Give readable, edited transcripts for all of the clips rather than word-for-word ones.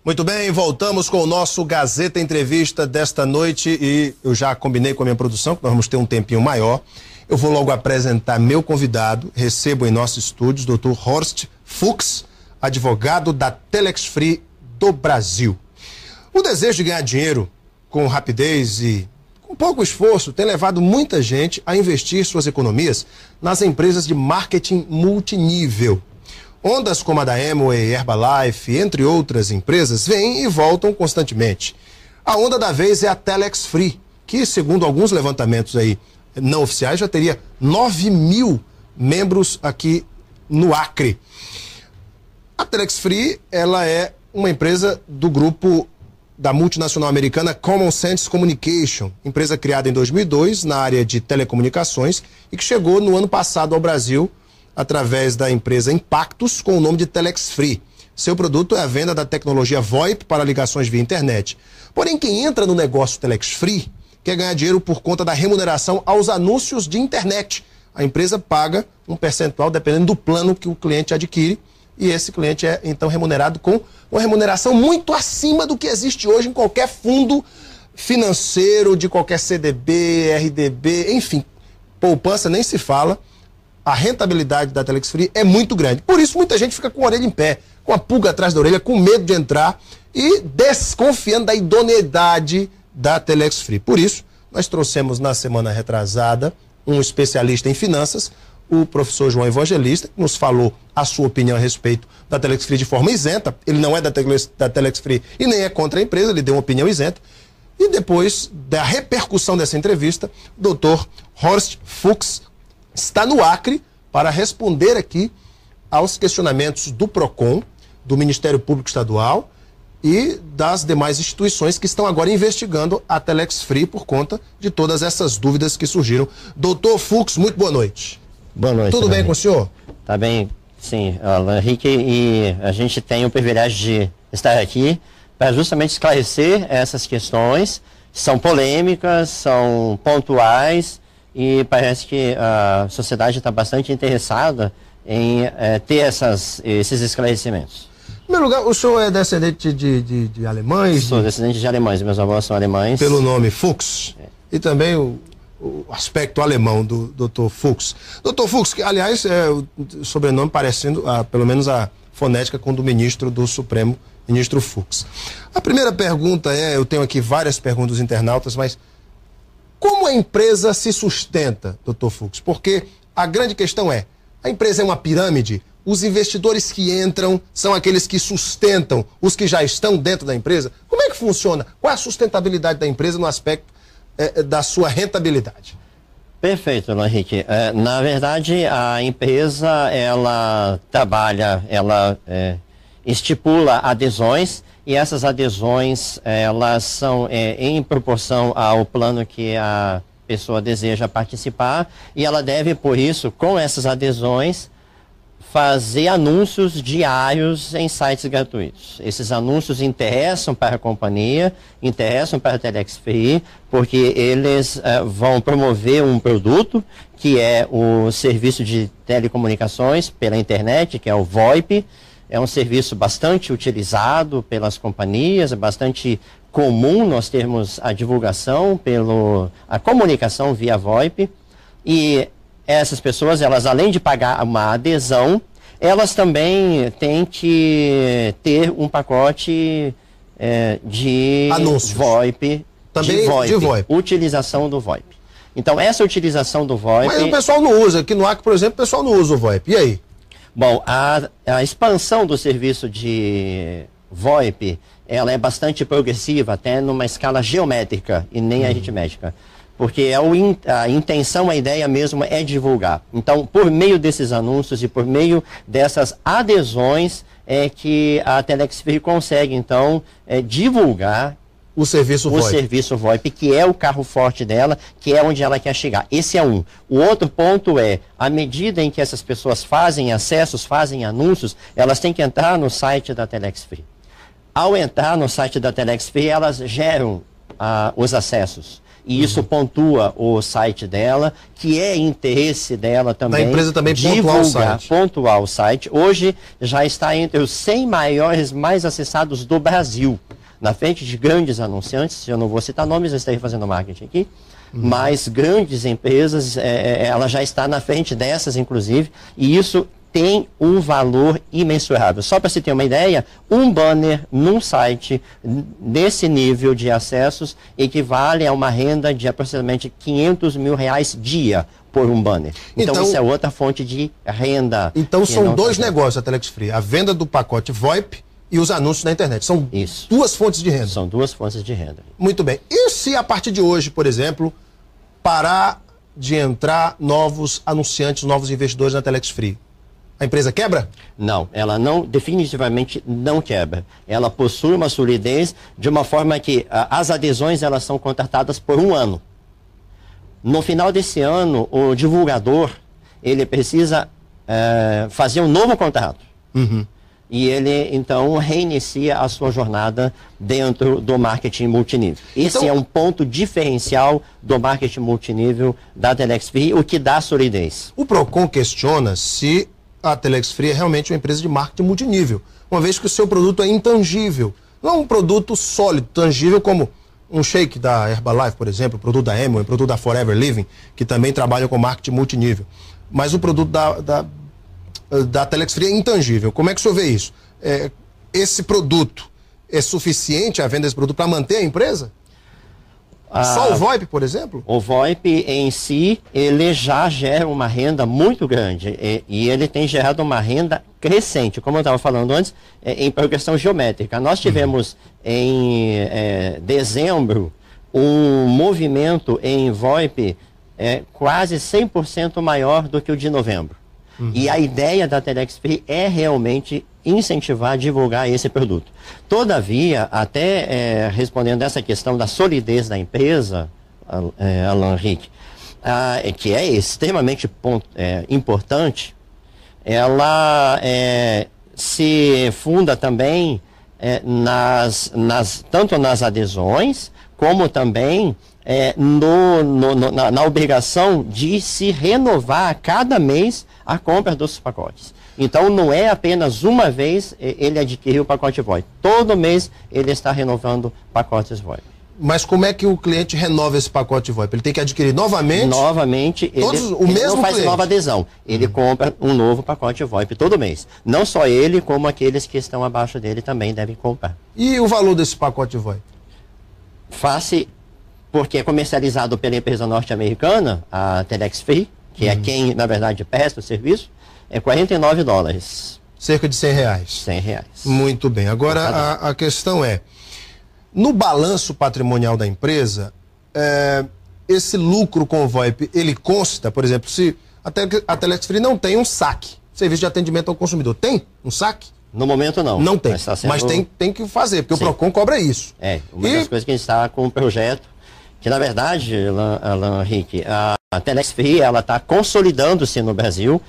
Muito bem, voltamos com o nosso Gazeta Entrevista desta noite e eu já combinei com a minha produção que nós vamos ter um tempinho maior. Eu vou logo apresentar meu convidado, recebo em nossos estúdios o Dr. Horst Fuchs, advogado da Telex Free do Brasil. O desejo de ganhar dinheiro com rapidez e com pouco esforço tem levado muita gente a investir suas economias nas empresas de marketing multinível. Ondas como a da Amway, Herbalife, entre outras empresas, vêm e voltam constantemente. A onda da vez é a Telex Free, que, segundo alguns levantamentos aí não oficiais, já teria 9 mil membros aqui no Acre. A Telex Free, ela é uma empresa do grupo da multinacional americana Common Sense Communication, empresa criada em 2002 na área de telecomunicações e que chegou no ano passado ao Brasil através da empresa Impactus, com o nome de Telex Free. Seu produto é a venda da tecnologia VoIP para ligações via internet. Porém, quem entra no negócio Telex Free quer ganhar dinheiro por conta da remuneração aos anúncios de internet. A empresa paga um percentual dependendo do plano que o cliente adquire e esse cliente é então remunerado com uma remuneração muito acima do que existe hoje em qualquer fundo financeiro, de qualquer CDB, RDB, enfim. Poupança nem se fala. A rentabilidade da Telex Free é muito grande. Por isso, muita gente fica com a orelha em pé, com a pulga atrás da orelha, com medo de entrar e desconfiando da idoneidade da Telex Free. Por isso, nós trouxemos na semana retrasada um especialista em finanças, o professor João Evangelista, que nos falou a sua opinião a respeito da Telex Free de forma isenta. Ele não é da Telex Free e nem é contra a empresa, ele deu uma opinião isenta. E depois da repercussão dessa entrevista, o Dr. Horst Fuchs está no Acre para responder aqui aos questionamentos do PROCON, do Ministério Público Estadual e das demais instituições que estão agora investigando a Telex Free por conta de todas essas dúvidas que surgiram. Doutor Fuchs, muito boa noite. Boa noite. Tudo bem com o senhor? Tá bem, sim, Alan Henrique, e a gente tem o privilégio de estar aqui para justamente esclarecer essas questões. São polêmicas, são pontuais, e parece que a sociedade está bastante interessada em ter esses esclarecimentos. Em primeiro lugar, o senhor é descendente de alemães? Sou descendente de alemães, meus avós são alemães. Pelo nome Fuchs. E também o aspecto alemão do Dr. Fuchs. Dr. Fuchs, que aliás é o sobrenome parecendo, pelo menos a fonética com o do ministro do Supremo, ministro Fuchs. A primeira pergunta eu tenho aqui várias perguntas dos internautas, mas como a empresa se sustenta, Dr. Fuchs? Porque a grande questão é, a empresa é uma pirâmide? Os investidores que entram são aqueles que sustentam os que já estão dentro da empresa? Como é que funciona? Qual é a sustentabilidade da empresa no aspecto da sua rentabilidade? Perfeito, Henrique. Na verdade, a empresa, ela trabalha, ela estipula adesões, e essas adesões, elas são em proporção ao plano que a pessoa deseja participar, e ela deve, por isso, com essas adesões, fazer anúncios diários em sites gratuitos. Esses anúncios interessam para a companhia, interessam para a Telex Free, porque eles vão promover um produto, que é o serviço de telecomunicações pela internet, que é o VoIP. É um serviço bastante utilizado pelas companhias, é bastante comum nós termos a divulgação, a comunicação via VoIP. E essas pessoas, elas além de pagar uma adesão, elas também têm que ter um pacote de anúncios. VoIP, também de VoIP. Utilização do VoIP. Então, essa utilização do VoIP... Mas o pessoal não usa. Aqui no Acre, por exemplo, o pessoal não usa o VoIP. E aí? Bom, a expansão do serviço de VoIP, ela é bastante progressiva, até numa escala geométrica e nem aritmética. Porque a intenção, a ideia mesmo é divulgar. Então, por meio desses anúncios e por meio dessas adesões, é que a Telex Free consegue, então, divulgar o serviço VoIP, que é o carro forte dela, que é onde ela quer chegar. Esse é um. O outro ponto é, à medida em que essas pessoas fazem acessos, fazem anúncios, elas têm que entrar no site da Telex Free. Ao entrar no site da Telex Free, elas geram os acessos. e isso pontua o site dela, que é interesse dela também. Da empresa também pontuar o site. Hoje já está entre os 100 maiores mais acessados do Brasil, na frente de grandes anunciantes, eu não vou citar nomes, eu estarei fazendo marketing aqui, mas grandes empresas, ela já está na frente dessas, inclusive, e isso tem um valor imensurável. Só para você ter uma ideia, um banner num site nesse nível de acessos equivale a uma renda de aproximadamente R$500 mil dia por um banner. Então isso é outra fonte de renda. Então são dois negócios a Telex Free, a venda do pacote VoIP e os anúncios na internet. São duas fontes de renda. São duas fontes de renda. Muito bem. E se a partir de hoje, por exemplo, parar de entrar novos anunciantes, novos investidores na Telex Free? A empresa quebra? Não, ela não, definitivamente não quebra. Ela possui uma solidez de uma forma que as adesões elas são contratadas por um ano. No final desse ano, o divulgador ele precisa fazer um novo contrato. E ele, então, reinicia a sua jornada dentro do marketing multinível. Esse é um ponto diferencial do marketing multinível da Telex Free, o que dá solidez. O Procon questiona se a Telex Free é realmente uma empresa de marketing multinível, uma vez que o seu produto é intangível. Não é um produto sólido, tangível, como um shake da Herbalife, por exemplo, o produto da Amway, o produto da Forever Living, que também trabalha com marketing multinível. Mas o produto da Telex Free é intangível. Como é que o senhor vê isso? Esse produto é suficiente, a venda desse produto, para manter a empresa? Só o VoIP, por exemplo? O VoIP em si, ele já gera uma renda muito grande e ele tem gerado uma renda crescente, como eu estava falando antes, em progressão geométrica. Nós tivemos em dezembro um movimento em VoIP quase 100% maior do que o de novembro. E a ideia da Telex Free é realmente incentivar, divulgar esse produto. Todavia, até respondendo essa questão da solidez da empresa, Alan Henrique, que é extremamente importante, ela se funda também tanto nas adesões, como também na obrigação de se renovar a cada mês a compra dos pacotes. Então não é apenas uma vez ele adquiriu o pacote VoIP. Todo mês ele está renovando pacotes VoIP. Mas como é que o cliente renova esse pacote VoIP? Ele tem que adquirir novamente? Novamente, ele não faz nova adesão. Ele compra um novo pacote VoIP todo mês. Não só ele, como aqueles que estão abaixo dele também devem comprar. E o valor desse pacote VoIP? Porque é comercializado pela empresa norte-americana, a Telex Free, que é quem, na verdade, presta o serviço, é $49. Cerca de R$100. R$100. Muito bem. Agora, a questão é, no balanço patrimonial da empresa, esse lucro com o VoIP, ele consta, por exemplo, se a Telex Free não tem um saque, serviço de atendimento ao consumidor, tem um saque? No momento não. Não tem, mas tem que fazer, porque o Procon cobra isso. Uma das coisas que a gente está com um projeto, que na verdade, Alan Henrique, a Telex Free, ela está consolidando-se no Brasil,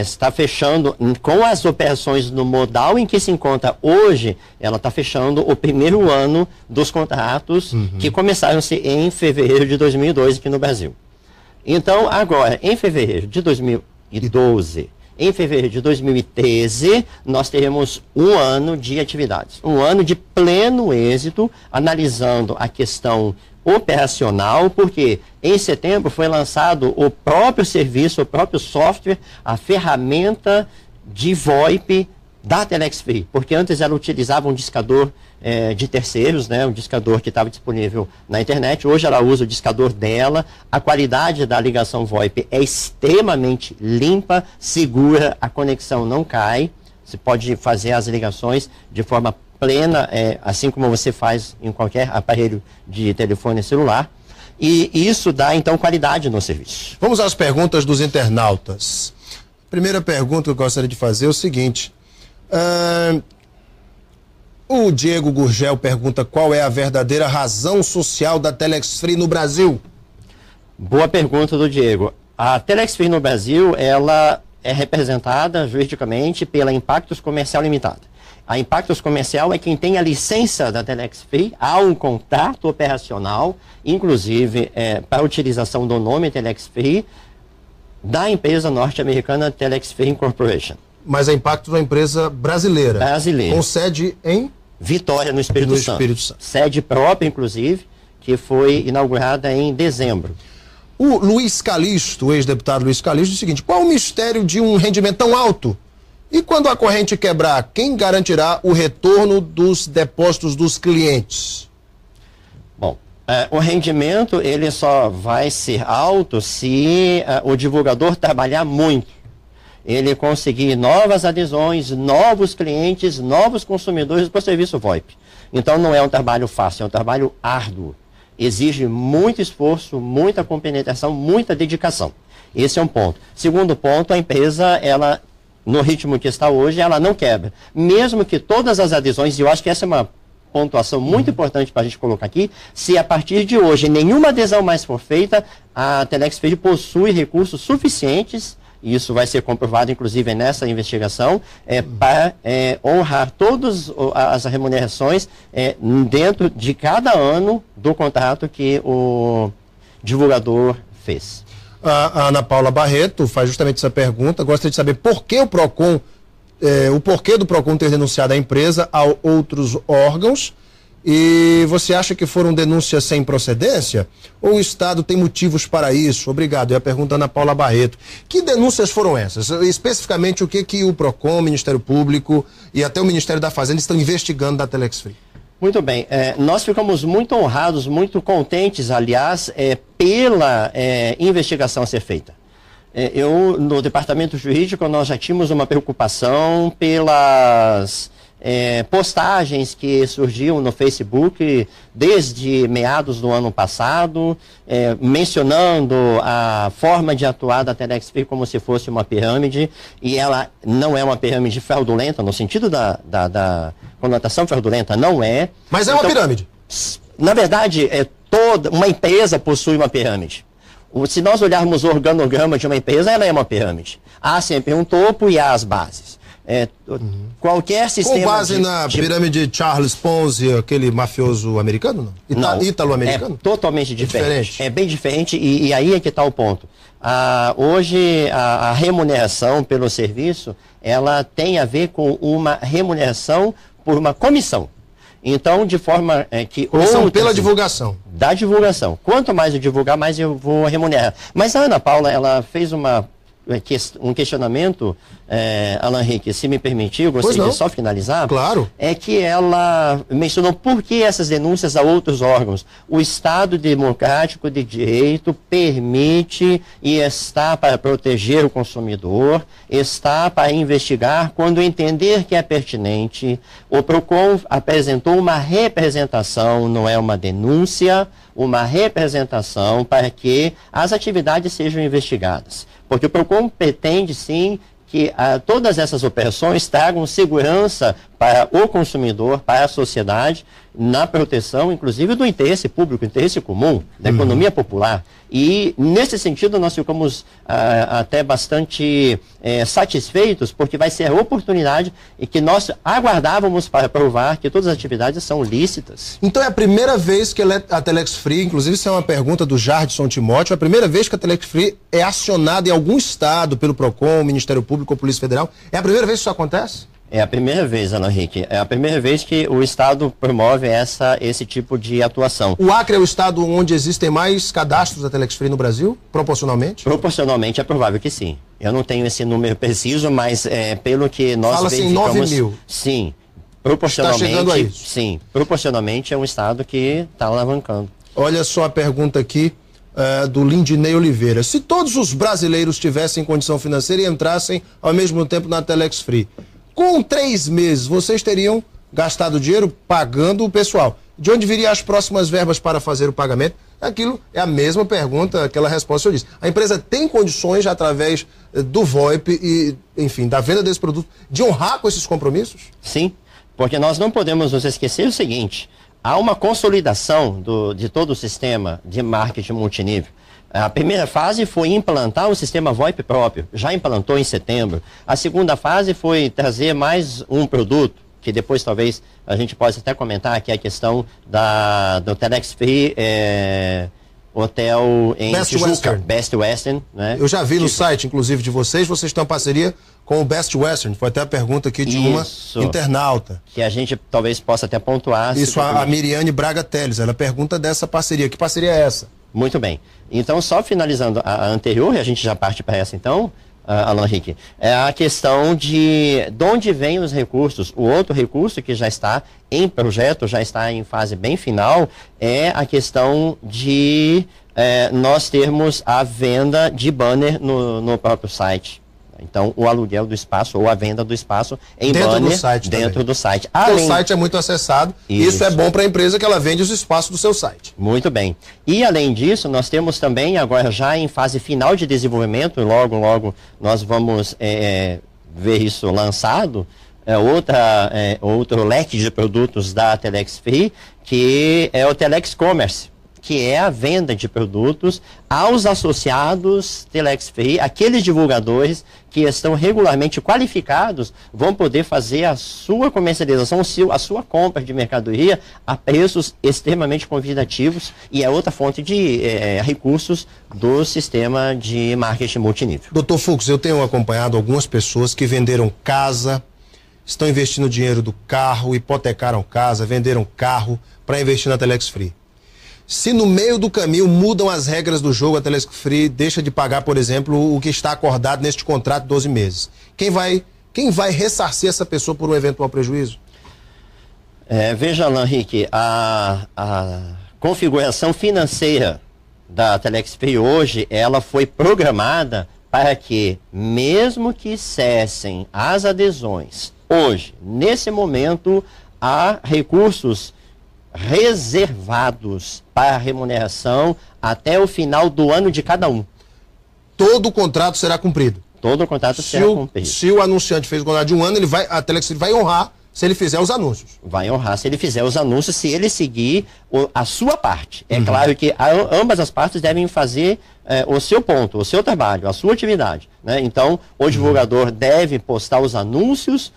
está fechando, com as operações no modal em que se encontra hoje, ela está fechando o primeiro ano dos contratos que começaram-se em fevereiro de 2012 aqui no Brasil. Então, agora, em fevereiro de 2012, em fevereiro de 2013, nós teremos um ano de atividades, um ano de pleno êxito, analisando a questão operacional, porque em setembro foi lançado o próprio serviço, o próprio software, a ferramenta de VoIP da Telex Free, porque antes ela utilizava um discador de terceiros, né, um discador que estava disponível na internet, hoje ela usa o discador dela, a qualidade da ligação VoIP é extremamente limpa, segura, a conexão não cai, você pode fazer as ligações de forma plena, assim como você faz em qualquer aparelho de telefone celular, e isso dá então qualidade no serviço. Vamos às perguntas dos internautas. Primeira pergunta que eu gostaria de fazer é o seguinte, o Diego Gurgel pergunta qual é a verdadeira razão social da Telex Free no Brasil? Boa pergunta do Diego. A Telex Free no Brasil, ela é representada juridicamente pela Impactos Comercial Limitada. A Impactos Comercial é quem tem a licença da Telex Free, há um contrato operacional, inclusive para a utilização do nome Telex Free, da empresa norte-americana Telex Free Incorporation. Mas a Impactos é uma empresa brasileira. Brasileira. Com sede em Vitória, no Espírito Santo. Sede própria, inclusive, que foi inaugurada em dezembro. O Luiz Calixto, o ex-deputado Luiz Calixto, diz o seguinte: qual o mistério de um rendimento tão alto? E quando a corrente quebrar, quem garantirá o retorno dos depósitos dos clientes? Bom, o rendimento ele só vai ser alto se o divulgador trabalhar muito. Ele conseguir novas adesões, novos clientes, novos consumidores para o serviço VoIP. Então não é um trabalho fácil, é um trabalho árduo. Exige muito esforço, muita compenetração, muita dedicação. Esse é um ponto. Segundo ponto, a empresa, ela, no ritmo que está hoje, ela não quebra. Mesmo que todas as adesões, e eu acho que essa é uma pontuação muito importante para a gente colocar aqui, se a partir de hoje nenhuma adesão mais for feita, a Telex Free possui recursos suficientes, e isso vai ser comprovado, inclusive, nessa investigação, para honrar todas as remunerações dentro de cada ano do contrato que o divulgador fez. A Ana Paula Barreto faz justamente essa pergunta. Gostaria de saber por que o PROCON, o porquê do PROCON ter denunciado a empresa a outros órgãos. E você acha que foram denúncias sem procedência? Ou o Estado tem motivos para isso? Obrigado. É a pergunta da Ana Paula Barreto. Que denúncias foram essas? Especificamente, o que o PROCON, o Ministério Público e até o Ministério da Fazenda estão investigando da Telex Free? Muito bem. Nós ficamos muito honrados, muito contentes, aliás, pela investigação a ser feita. No Departamento Jurídico, nós já tínhamos uma preocupação pelas postagens que surgiam no Facebook desde meados do ano passado, mencionando a forma de atuar da Telex Free como se fosse uma pirâmide, e ela não é uma pirâmide fraudulenta, no sentido da conotação fraudulenta, não é. Mas é uma pirâmide? Na verdade, toda uma empresa possui uma pirâmide. Se nós olharmos o organograma de uma empresa, ela é uma pirâmide. Há sempre um topo e há as bases. Qualquer sistema. Com base na pirâmide de Charles Ponzi, aquele mafioso americano? Não, ítalo-americano? É totalmente diferente. É bem diferente e aí é que está o ponto. Hoje a remuneração pelo serviço, ela tem a ver com uma remuneração por uma comissão. Então, de forma que... Comissão pela divulgação. Da divulgação. Quanto mais eu divulgar, mais eu vou remunerar. Mas a Ana Paula, ela fez um questionamento, Alan Henrique, se me permitir, eu gostaria de só finalizar. Claro. É que ela mencionou por que essas denúncias a outros órgãos. O Estado Democrático de Direito permite e está para proteger o consumidor, está para investigar quando entender que é pertinente. O PROCON apresentou uma representação, não é uma denúncia, uma representação para que as atividades sejam investigadas. Porque o PROCON pretende, sim, que todas essas operações tragam segurança para o consumidor, para a sociedade, na proteção, inclusive, do interesse público, interesse comum, da economia popular. E, nesse sentido, nós ficamos até bastante satisfeitos, porque vai ser a oportunidade e que nós aguardávamos para provar que todas as atividades são lícitas. Então é a primeira vez que a Telex Free, inclusive isso é uma pergunta do Jardson Timóteo, é a primeira vez que a Telex Free é acionada em algum estado pelo PROCON, Ministério Público ou Polícia Federal? É a primeira vez que isso acontece? É a primeira vez, Alan Henrique. É a primeira vez que o Estado promove esse tipo de atuação. O Acre é o estado onde existem mais cadastros da Telex Free no Brasil, proporcionalmente? Proporcionalmente é provável que sim. Eu não tenho esse número preciso, mas pelo que nós verificamos... Fala-se em 9 mil. Sim. Proporcionalmente, está chegando a isso? Sim. Proporcionalmente é um estado que está alavancando. Olha só a pergunta aqui do Lindinei Oliveira. Se todos os brasileiros tivessem condição financeira e entrassem ao mesmo tempo na Telex Free, com 3 meses, vocês teriam gastado dinheiro pagando o pessoal. De onde viriam as próximas verbas para fazer o pagamento? Aquilo é a mesma pergunta, aquela resposta que eu disse. A empresa tem condições, através do VoIP e, enfim, da venda desse produto, de honrar com esses compromissos? Sim, porque nós não podemos nos esquecer o seguinte: há uma consolidação de todo o sistema de marketing multinível. A primeira fase foi implantar o sistema VoIP próprio, já implantou em setembro. A segunda fase foi trazer mais um produto, que depois talvez a gente possa até comentar, que é a questão do Telex Free Hotel em Tijuca, Best Western. Né? Eu já vi no site, inclusive, de vocês têm uma parceria com o Best Western. Foi até a pergunta aqui de uma internauta. Que a gente talvez possa até pontuar. Isso, a Miriane Braga Teles, ela pergunta dessa parceria. Que parceria é essa? Muito bem. Então, só finalizando a anterior, e a gente já parte para essa então, Alan Henrique, é a questão de onde vêm os recursos. O outro recurso que já está em projeto, já está em fase bem final, é a questão de nós termos a venda de banner no próprio site. Então, o aluguel do espaço ou a venda do espaço em banner dentro do site. O site é muito acessado. Isso é bom para a empresa que ela vende os espaços do seu site. Muito bem. E, além disso, nós temos também, agora já em fase final de desenvolvimento, logo nós vamos ver isso lançado, outro leque de produtos da Telex Free, que é o Telex Commerce, que é a venda de produtos aos associados Telex Free, aqueles divulgadores que estão regularmente qualificados, vão poder fazer a sua comercialização, a sua compra de mercadoria a preços extremamente convidativos, e é outra fonte de recursos do sistema de marketing multinível. Dr. Fux, eu tenho acompanhado algumas pessoas que venderam casa, estão investindo dinheiro do carro, hipotecaram casa, venderam carro para investir na Telex Free. Se no meio do caminho mudam as regras do jogo, a Telex Free deixa de pagar, por exemplo, o que está acordado neste contrato de 12 meses. Quem vai ressarcir essa pessoa por um eventual prejuízo? Veja, Alan Henrique, a configuração financeira da Telex Free hoje, ela foi programada para que, mesmo que cessem as adesões, hoje, nesse momento, há recursos reservados para remuneração até o final do ano de cada um. Todo o contrato será cumprido? Todo o contrato será cumprido. Se o anunciante fez o contrato de um ano, a Telex vai honrar se ele fizer os anúncios. Vai honrar se ele fizer os anúncios, se ele seguir a sua parte. É claro que ambas as partes devem fazer o seu ponto, o seu trabalho, a sua atividade. Né? Então, o divulgador deve postar os anúncios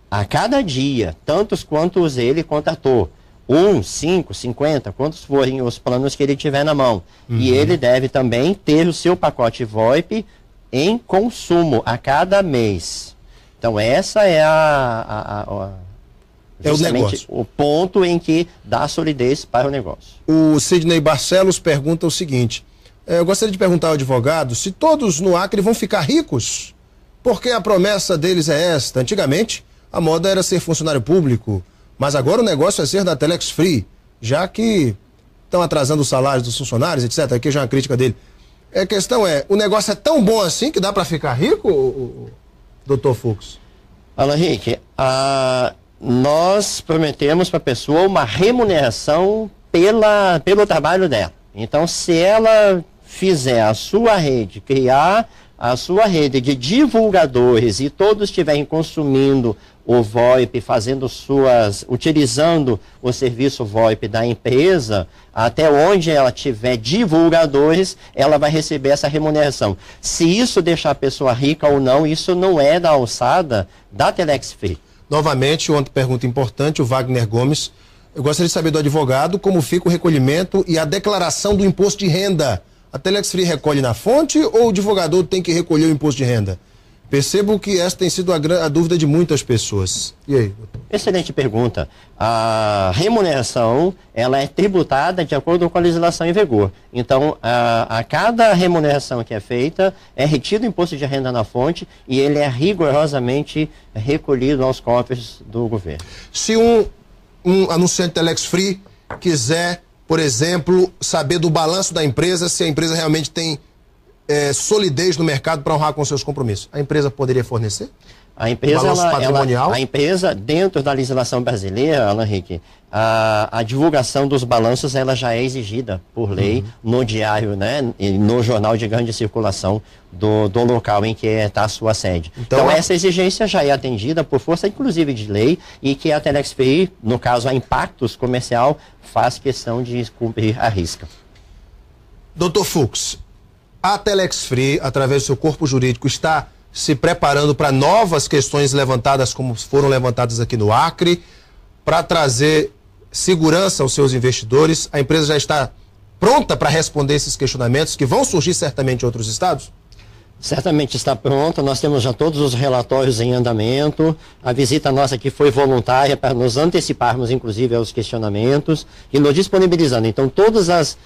a cada dia, tantos quantos ele contratou. 1, 5, 50, quantos forem os planos que ele tiver na mão. E ele deve também ter o seu pacote VoIP em consumo a cada mês. Então, essa é justamente o ponto em que dá solidez para o negócio. O Sidney Barcelos pergunta o seguinte: eu gostaria de perguntar ao advogado se todos no Acre vão ficar ricos, porque a promessa deles é esta. Antigamente, a moda era ser funcionário público, mas agora o negócio é ser da Telex Free, já que estão atrasando os salários dos funcionários, etc. Aqui já é uma crítica dele. A questão é, o negócio é tão bom assim que dá para ficar rico, Dr. Fux? Alan Henrique, nós prometemos para a pessoa uma remuneração pelo trabalho dela. Então, se ela fizer a sua rede, criar a sua rede de divulgadores e todos estiverem consumindo o VoIP, utilizando o serviço VoIP da empresa, até onde ela tiver divulgadores, ela vai receber essa remuneração. Se isso deixar a pessoa rica ou não, isso não é da alçada da Telex Free. Novamente, outra pergunta importante, o Wagner Gomes. Eu gostaria de saber do advogado como fica o recolhimento e a declaração do imposto de renda. A Telex Free recolhe na fonte ou o divulgador tem que recolher o imposto de renda? Percebo que essa tem sido a dúvida de muitas pessoas. E aí, doutor? Excelente pergunta. A remuneração, ela é tributada de acordo com a legislação em vigor. Então, a cada remuneração que é feita, é retido o imposto de renda na fonte e ele é rigorosamente recolhido aos cofres do governo. Se um anunciante Telex Free quiser, por exemplo, saber do balanço da empresa, se a empresa realmente tem solidez no mercado para honrar com seus compromissos, a empresa poderia fornecer? A empresa, balanço patrimonial? A empresa, dentro da legislação brasileira, Alan Henrique, a divulgação dos balanços ela já é exigida por lei no diário, né, e no jornal de grande circulação do local em que está a sua sede. Então essa exigência já é atendida por força, inclusive, de lei, e que a Telex Free, no caso a Impactos Comercial, faz questão de cumprir à risca. Doutor Fux, a Telex Free, através do seu corpo jurídico, está se preparando para novas questões levantadas, como foram levantadas aqui no Acre, para trazer segurança aos seus investidores. A empresa já está pronta para responder esses questionamentos que vão surgir certamente em outros estados? Certamente está pronta, nós temos já todos os relatórios em andamento, a visita nossa aqui foi voluntária para nos anteciparmos inclusive aos questionamentos e nos disponibilizando. Então todas as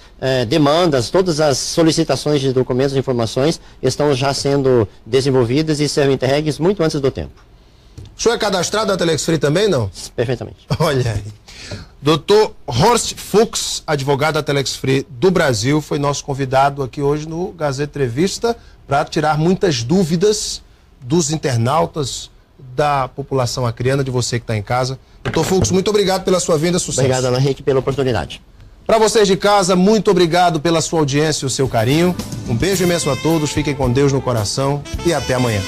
demandas, todas as solicitações de documentos e informações estão já sendo desenvolvidas e serão entregues muito antes do tempo. O senhor é cadastrado na Telex Free também, não? Perfeitamente. Olha aí. Dr. Horst Fux, advogado da Telex Free do Brasil, foi nosso convidado aqui hoje no Gazeta Entrevista para tirar muitas dúvidas dos internautas, da população acreana, de você que está em casa. Dr. Fux, muito obrigado pela sua vinda, sucesso. Obrigado, Ana Henrique, pela oportunidade. Para vocês de casa, muito obrigado pela sua audiência e o seu carinho. Um beijo imenso a todos, fiquem com Deus no coração e até amanhã.